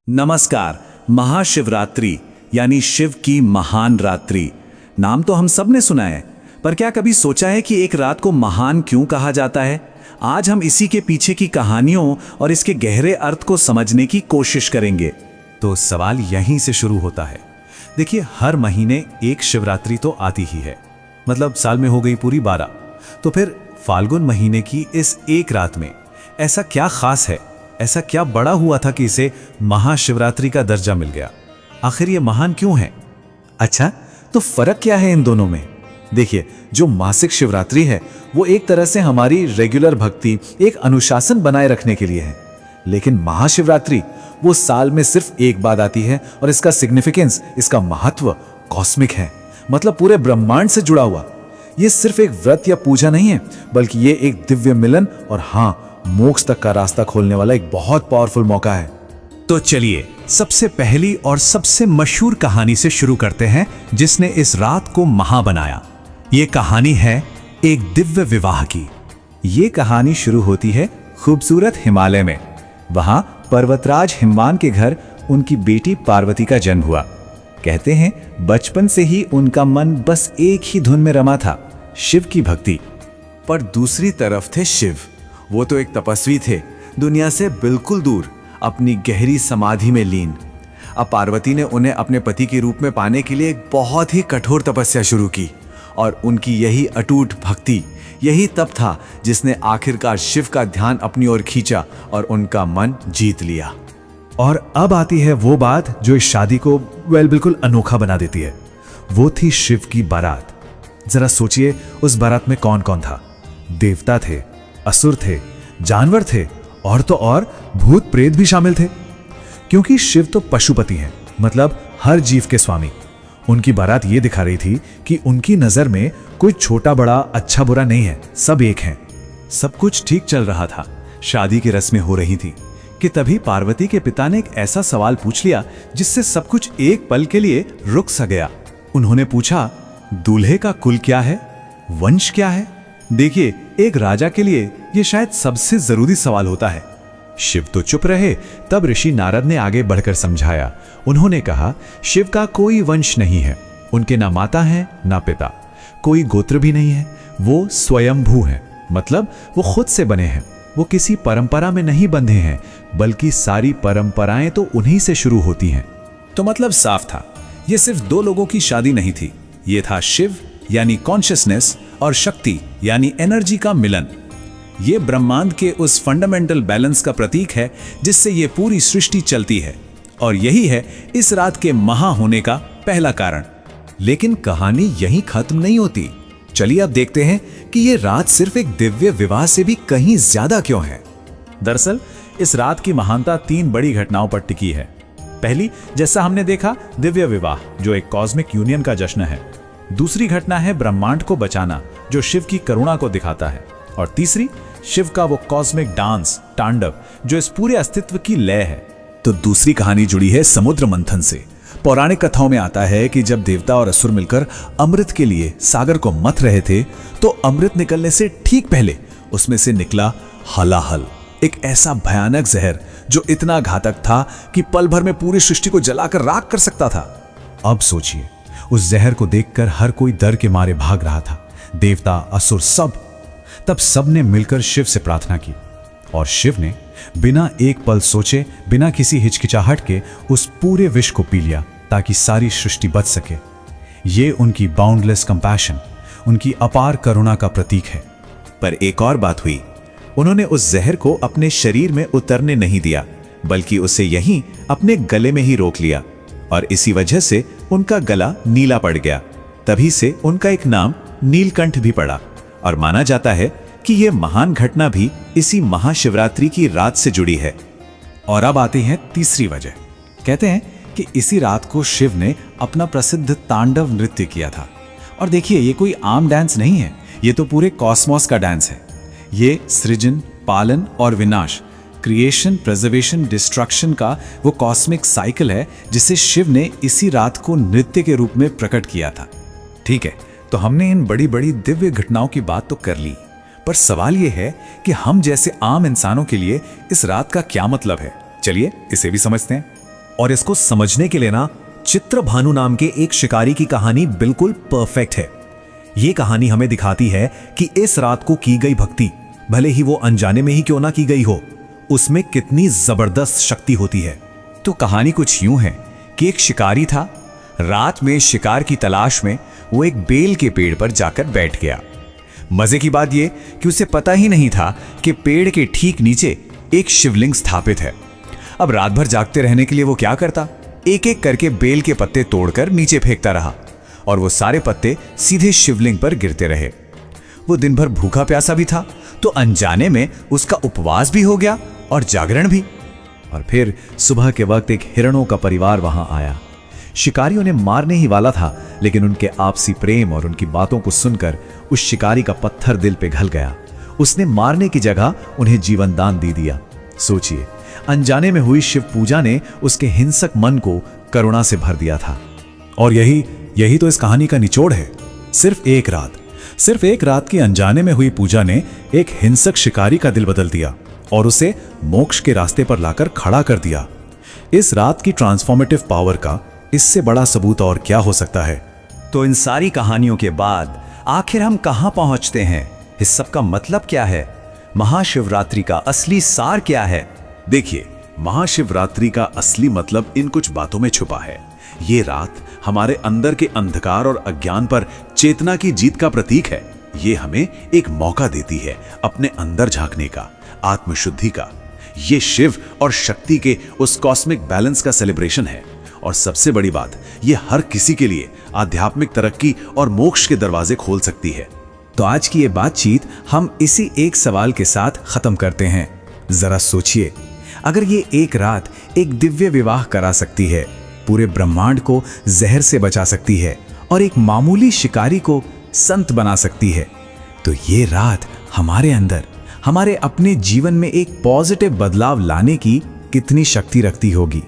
नमस्कार। महाशिवरात्रि यानी शिव की महान रात्रि, नाम तो हम सब ने सुना है, पर क्या कभी सोचा है कि एक रात को महान क्यों कहा जाता है? आज हम इसी के पीछे की कहानियों और इसके गहरे अर्थ को समझने की कोशिश करेंगे। तो सवाल यहीं से शुरू होता है। देखिए, हर महीने एक शिवरात्रि तो आती ही है, मतलब साल में हो गई पूरी 12। तो फिर फाल्गुन महीने की इस एक रात में ऐसा क्या खास है, ऐसा क्या बड़ा हुआ था कि इसे महाशिवरात्रि का दर्जा मिल गया? आखिर ये महान क्यों है? अच्छा, तो फर्क क्या है इन दोनों में? देखिए, जो मासिक शिवरात्रि है वो एक तरह से हमारी रेगुलर भक्ति, एक अनुशासन बनाए रखने के लिए है, लेकिन महाशिवरात्रि वो साल में सिर्फ एक बार आती है और इसका सिग्निफिकेंस, इसका महत्व कॉस्मिक है, मतलब पूरे ब्रह्मांड से जुड़ा हुआ। ये सिर्फ एक व्रत या पूजा नहीं है, बल्कि ये एक दिव्य मिलन और हाँ, मोक्ष तक का रास्ता खोलने वाला एक बहुत पावरफुल मौका है। तो चलिए सबसे पहली और सबसे मशहूर कहानी से शुरू करते हैं जिसने इस रात को महा बनाया। ये कहानी है एक दिव्य विवाह की। ये कहानी शुरू होती है खूबसूरत हिमालय में। वहां पर्वतराज हिमवान के घर उनकी बेटी पार्वती का जन्म हुआ। कहते हैं बचपन से ही उनका मन बस एक ही धुन में रमा था, शिव की भक्ति। पर दूसरी तरफ थे शिव। वो तो एक तपस्वी थे, दुनिया से बिल्कुल दूर, अपनी गहरी समाधि में लीन। अब पार्वती ने उन्हें अपने पति के रूप में पाने के लिए एक बहुत ही कठोर तपस्या शुरू की, और उनकी यही अटूट भक्ति, यही तप था जिसने आखिरकार शिव का ध्यान अपनी ओर खींचा और उनका मन जीत लिया। और अब आती है वो बात जो इस शादी को बिल्कुल अनोखा बना देती है। वो थी शिव की बारात। जरा सोचिए, उस बारात में कौन कौन था? देवता थे, असुर थे, जानवर थे, और तो और भूत प्रेत भी शामिल थे, क्योंकि शिव तो पशुपति हैं, मतलब हर जीव के स्वामी। उनकी बारात ये दिखा रही थी कि उनकी नजर में कोई छोटा बड़ा, अच्छा बुरा नहीं है, सब एक हैं। सब कुछ ठीक चल रहा था, शादी की रस्में हो रही थी कि तभी पार्वती के पिता ने एक ऐसा सवाल पूछ लिया जिससे सब कुछ एक पल के लिए रुक सा गया। उन्होंने पूछा, दूल्हे का कुल क्या है, वंश क्या है? देखिए, एक राजा के लिए यह शायद सबसे जरूरी सवाल होता है। शिव तो चुप रहे। तब ऋषि नारद ने आगे बढ़कर समझाया। उन्होंने कहा, शिव का कोई वंश नहीं है, उनके ना माता है ना पिता, कोई गोत्र भी नहीं है, वो स्वयंभू हैं, मतलब वो खुद से बने हैं। वो किसी परंपरा में नहीं बंधे हैं, बल्कि सारी परंपराएं तो उन्हीं से शुरू होती हैं। तो मतलब साफ था, ये सिर्फ दो लोगों की शादी नहीं थी, ये था शिव यानी कॉन्शियसनेस और शक्ति यानी एनर्जी का मिलन। ये ब्रह्मांड के उस फंडामेंटल बैलेंस का प्रतीक है जिससे ये पूरी सृष्टि चलती है, और यही है इस रात के महा होने का पहला कारण। लेकिन कहानी यहीं खत्म नहीं होती। चलिए अब देखते हैं कि ये रात सिर्फ एक दिव्य विवाह से भी कहीं ज्यादा क्यों है। दरअसल इस रात की महानता 3 बड़ी घटनाओं पर टिकी है। पहली, जैसा हमने देखा, दिव्य विवाह जो एक कॉस्मिक यूनियन का जश्न है। दूसरी घटना है ब्रह्मांड को बचाना, जो शिव की करुणा को दिखाता है। और तीसरी, शिव का वो कॉस्मिक डांस, तांडव, जो इस पूरे अस्तित्व की लय है। तो दूसरी कहानी जुड़ी है समुद्र मंथन से। पौराणिक कथाओं में आता है कि जब देवता और असुर मिलकर अमृत के लिए सागर को मथ रहे थे, तो अमृत निकलने से ठीक पहले उसमें से निकला हलाहल, एक ऐसा भयानक जहर जो इतना घातक था कि पल भर में पूरी सृष्टि को जलाकर राख कर सकता था। अब सोचिए, उस जहर को देखकर हर कोई डर के मारे भाग रहा था, देवता, असुर, सब। तब सब ने मिलकर शिव से प्रार्थना की, और शिव ने बिना एक पल सोचे, बिना किसी हिचकिचाहट के उस पूरे विष को पी लिया ताकि सारी सृष्टि बच सके। ये उनकी बाउंडलेस कंपैशन, उनकी अपार करुणा का प्रतीक है। पर एक और बात हुई, उन्होंने उस जहर को अपने शरीर में उतरने नहीं दिया, बल्कि उसे यहीं अपने गले में ही रोक लिया, और इसी वजह से उनका गला नीला पड़ गया। तभी से उनका एक नाम नीलकंठ भी पड़ा, और माना जाता है कि यह महान घटना भी इसी महाशिवरात्रि की रात से जुड़ी है। और अब आती है तीसरी वजह। कहते हैं कि इसी रात को शिव ने अपना प्रसिद्ध तांडव नृत्य किया था। और देखिए, ये कोई आम डांस नहीं है, ये तो पूरे कॉस्मोस का डांस है। ये सृजन, पालन और विनाश, क्रिएशन, प्रिजर्वेशन, डिस्ट्रक्शन का वो कॉस्मिक साइकिल है जिसे शिव ने इसी रात को नृत्य के रूप में प्रकट किया था। ठीक है, तो हमने इन बड़ी बड़ी दिव्य घटनाओं की बात तो कर ली, पर सवाल यह है कि हम जैसे आम इंसानों के लिए इस रात का क्या मतलब है। चलिए इसे भी समझते हैं। और इसको समझने के लिए ना चित्रभानु नाम के एक शिकारी की कहानी बिल्कुल परफेक्ट है। यह कहानी हमें दिखाती है कि इस रात को की गई भक्ति, भले ही वो अनजाने में ही क्यों ना की गई हो, उसमें कितनी जबरदस्त शक्ति होती है। तो कहानी कुछ यूं है कि एक शिकारी था। रात में शिकार की तलाश में वो एक बेल के पेड़ पर जाकर बैठ गया। मजे की बात यह कि उसे पता ही नहीं था कि पेड़ के ठीक नीचे एक शिवलिंग स्थापित है। अब रात भर जागते रहने के लिए वो क्या करता, एक एक करके बेल के पत्ते तोड़कर नीचे फेंकता रहा और वो सारे पत्ते सीधे शिवलिंग पर गिरते रहे। वो दिन भर भूखा प्यासा भी था, तो अनजाने में उसका उपवास भी हो गया और जागरण भी। और फिर सुबह के वक्त एक हिरणों का परिवार वहां आया। शिकारी उन्हें मारने ही वाला था, लेकिन उनके आपसी प्रेम और उनकी बातों को सुनकर उस शिकारी का पत्थर दिल पे घल गया। उसने मारने की जगह उन्हें जीवन दान दे दिया। सोचिए, अनजाने में हुई शिव पूजा ने उसके हिंसक मन को करुणा से भर दिया था। और यही तो इस कहानी का निचोड़ है। सिर्फ एक रात की अनजाने में हुई पूजा ने एक हिंसक शिकारी का दिल बदल दिया और उसे मोक्ष के रास्ते पर लाकर खड़ा कर दिया। इस रात की ट्रांसफॉर्मेटिव पावर का इससे बड़ा सबूत और क्या हो सकता है। तो इन सारी कहानियों के बाद आखिर हम कहां पहुंचते हैं? इस सब का मतलब क्या है? महाशिवरात्रि का असली सार क्या है? देखिए, महाशिवरात्रि का असली मतलब इन कुछ बातों में छुपा है। ये रात हमारे अंदर के अंधकार और अज्ञान पर चेतना की जीत का प्रतीक है। ये हमें एक मौका देती है अपने अंदर झांकने का, आत्मशुद्धि का। ये शिव और शक्ति के उस कॉस्मिक बैलेंस का सेलिब्रेशन है। और सबसे बड़ी बात, ये हर किसी के लिए आध्यात्मिक तरक्की और मोक्ष के दरवाजे खोल सकती है। तो आज की ये बातचीत हम इसी एक सवाल के साथ खत्म करते हैं। जरा सोचिए, अगर ये एक रात एक दिव्य विवाह करा सकती है, पूरे ब्रह्मांड को जहर से बचा सकती है और एक मामूली शिकारी को संत बना सकती है, तो ये रात हमारे अंदर, हमारे अपने जीवन में एक पॉजिटिव बदलाव लाने की कितनी शक्ति रखती होगी।